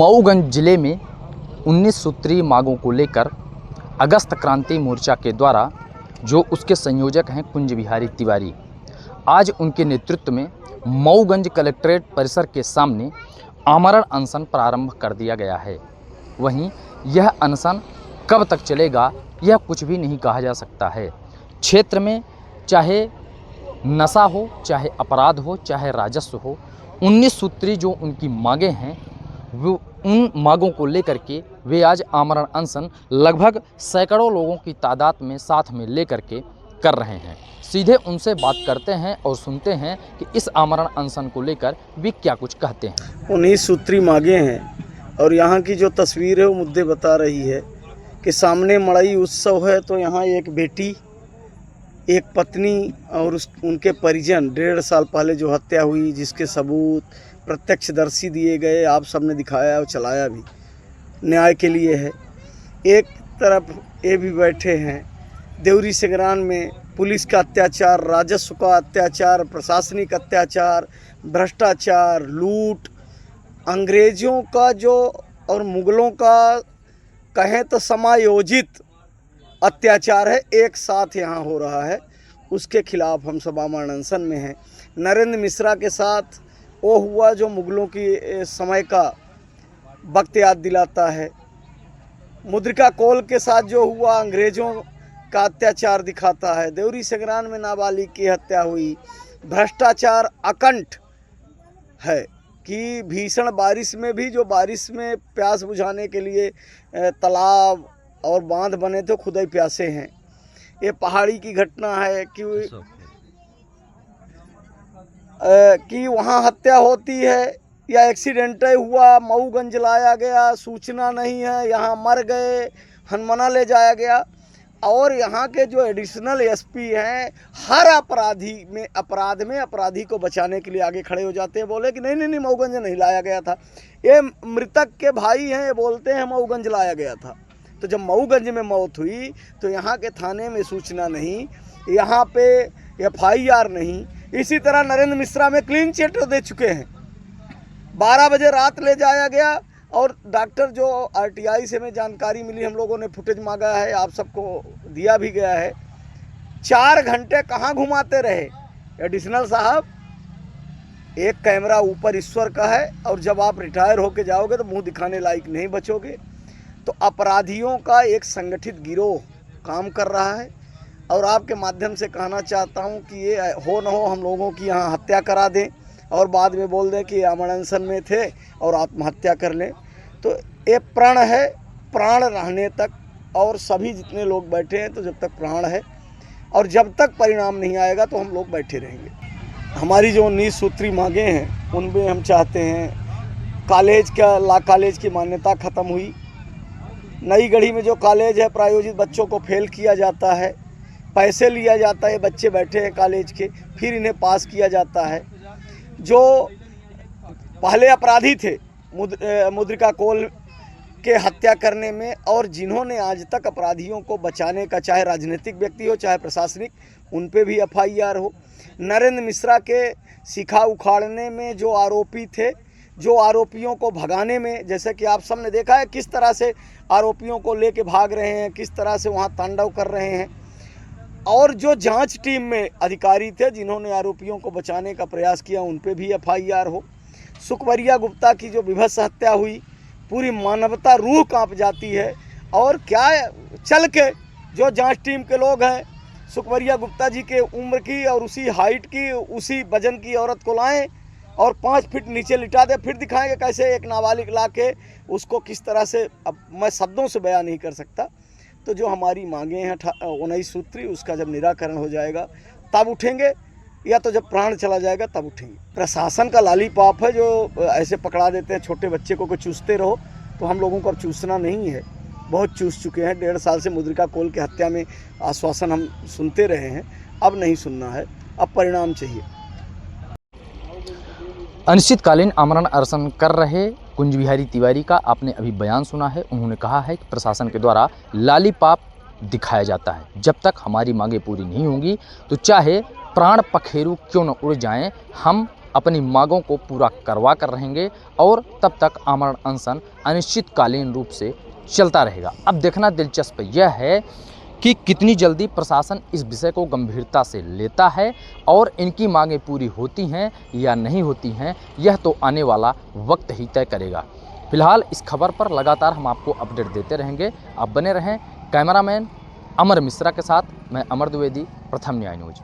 मऊगंज जिले में 19 सूत्रीय मांगों को लेकर अगस्त क्रांति मोर्चा के द्वारा जो उसके संयोजक हैं कुंज बिहारी तिवारी, आज उनके नेतृत्व में मऊगंज कलेक्ट्रेट परिसर के सामने आमरण अनशन प्रारंभ कर दिया गया है। वहीं यह अनशन कब तक चलेगा यह कुछ भी नहीं कहा जा सकता है। क्षेत्र में चाहे नशा हो, चाहे अपराध हो, चाहे राजस्व हो, 19 सूत्री जो उनकी मांगें हैं वो उन मांगों को लेकर के वे आज आमरण अनशन लगभग सैकड़ों लोगों की तादाद में साथ में लेकर के कर रहे हैं। सीधे उनसे बात करते हैं और सुनते हैं कि इस आमरण अनशन को लेकर वे क्या कुछ कहते हैं। 19 सूत्री मांगे हैं और यहाँ की जो तस्वीर है वो मुद्दे बता रही है कि सामने मड़ई उत्सव है तो यहाँ एक बेटी, एक पत्नी और उनके परिजन 1.5 साल पहले जो हत्या हुई, जिसके सबूत प्रत्यक्षदर्शी दिए गए, आप सबने दिखाया और चलाया भी, न्याय के लिए है। एक तरफ ये भी बैठे हैं देवरी सिंगरान में पुलिस का अत्याचार, राजस्व का अत्याचार, प्रशासनिक अत्याचार, भ्रष्टाचार, लूट, अंग्रेज़ों का जो और मुग़लों का कहें तो समायोजित अत्याचार है, एक साथ यहाँ हो रहा है। उसके खिलाफ हम सब आमरण अनशन में हैं। नरेंद्र मिश्रा के साथ वो हुआ जो मुग़लों की समय का वक्त याद दिलाता है। मुद्रिका कोल के साथ जो हुआ अंग्रेज़ों का अत्याचार दिखाता है। देवरी सिंगरान में नाबालिग की हत्या हुई। भ्रष्टाचार अकंठ है कि भीषण बारिश में भी जो बारिश में प्यास बुझाने के लिए तालाब और बांध बने थे खुद ही प्यासे हैं। ये पहाड़ी की घटना है कि वहाँ हत्या होती है या एक्सीडेंट हुआ, मऊगंज लाया गया, सूचना नहीं है, यहाँ मर गए, हनुमाना ले जाया गया। और यहाँ के जो एडिशनल एसपी हैं हर अपराध में अपराधी को बचाने के लिए आगे खड़े हो जाते हैं, बोले कि नहीं मऊगंज नहीं लाया गया था। ये मृतक के भाई हैं, ये बोलते हैं मऊगंज लाया गया था। तो जब मऊगंज में मौत हुई तो यहाँ के थाने में सूचना नहीं, यहाँ पे FIR नहीं। इसी तरह नरेंद्र मिश्रा में क्लीन चिट दे चुके हैं। 12 बजे रात ले जाया गया और डॉक्टर जो RTI से हमें जानकारी मिली, हम लोगों ने फुटेज मांगा है, आप सबको दिया भी गया है। 4 घंटे कहाँ घुमाते रहे एडिशनल साहब। एक कैमरा ऊपर ईश्वर का है और जब आप रिटायर होके जाओगे तो मुंह दिखाने लायक नहीं बचोगे। तो अपराधियों का एक संगठित गिरोह काम कर रहा है और आपके माध्यम से कहना चाहता हूं कि ये हो न हो हम लोगों की यहाँ हत्या करा दें और बाद में बोल दें कि आमरण अनशन में थे और आत्महत्या कर लें। तो ये प्रण है, प्राण रहने तक। और सभी जितने लोग बैठे हैं तो जब तक प्राण है और जब तक परिणाम नहीं आएगा तो हम लोग बैठे रहेंगे। हमारी जो 19 सूत्री मांगे हैं उनमें हम चाहते हैं लॉ कॉलेज की मान्यता ख़त्म हुई। नई गढ़ी में जो कॉलेज है प्रायोजित बच्चों को फेल किया जाता है, पैसे लिया जाता है, बच्चे बैठे हैं कॉलेज के, फिर इन्हें पास किया जाता है। जो पहले अपराधी थे मुद्रिका कोल के हत्या करने में और जिन्होंने आज तक अपराधियों को बचाने का, चाहे राजनीतिक व्यक्ति हो चाहे प्रशासनिक, उन पे भी FIR हो। नरेंद्र मिश्रा के शिखा उखाड़ने में जो आरोपी थे, जो आरोपियों को भगाने में, जैसे कि आप सबने देखा है किस तरह से आरोपियों को लेके भाग रहे हैं, किस तरह से वहाँ तांडव कर रहे हैं। और जो जांच टीम में अधिकारी थे जिन्होंने आरोपियों को बचाने का प्रयास किया, उन पे भी FIR हो। सुखवरिया गुप्ता की जो विभत्स हत्या हुई, पूरी मानवता रूह कांप जाती है। और क्या चल के जो जांच टीम के लोग हैं सुखवरिया गुप्ता जी के उम्र की और उसी हाइट की, उसी वजन की औरत को लाएं और 5 फीट नीचे लिटा दे, फिर दिखाएंगे कैसे एक नाबालिग ला के उसको किस तरह से, अब मैं शब्दों से बयान नहीं कर सकता। तो जो हमारी मांगे हैं 19 सूत्री, उसका जब निराकरण हो जाएगा तब उठेंगे, या तो जब प्राण चला जाएगा तब उठेंगे। प्रशासन का लालीपाप है जो ऐसे पकड़ा देते हैं छोटे बच्चे को चूसते रहो, तो हम लोगों को अब चूसना नहीं है, बहुत चूस चुके हैं। 1.5 साल से मुद्रिका कोल की हत्या में आश्वासन हम सुनते रहे हैं, अब नहीं सुनना है, अब परिणाम चाहिए। अनिश्चितकालीन आमरण अनशन कर रहे कुंज बिहारी तिवारी का आपने अभी बयान सुना है। उन्होंने कहा है कि प्रशासन के द्वारा लालीपाप दिखाया जाता है। जब तक हमारी मांगें पूरी नहीं होंगी तो चाहे प्राण पखेरु क्यों न उड़ जाएं, हम अपनी मांगों को पूरा करवा कर रहेंगे और तब तक आमरण अनशन अनिश्चितकालीन रूप से चलता रहेगा। अब देखना दिलचस्प यह है कि कितनी जल्दी प्रशासन इस विषय को गंभीरता से लेता है और इनकी मांगें पूरी होती हैं या नहीं होती हैं, यह तो आने वाला वक्त ही तय करेगा। फिलहाल इस खबर पर लगातार हम आपको अपडेट देते रहेंगे। आप बने रहें कैमरामैन अमर मिश्रा के साथ। मैं अमर द्विवेदी, प्रथम न्याय न्यूज।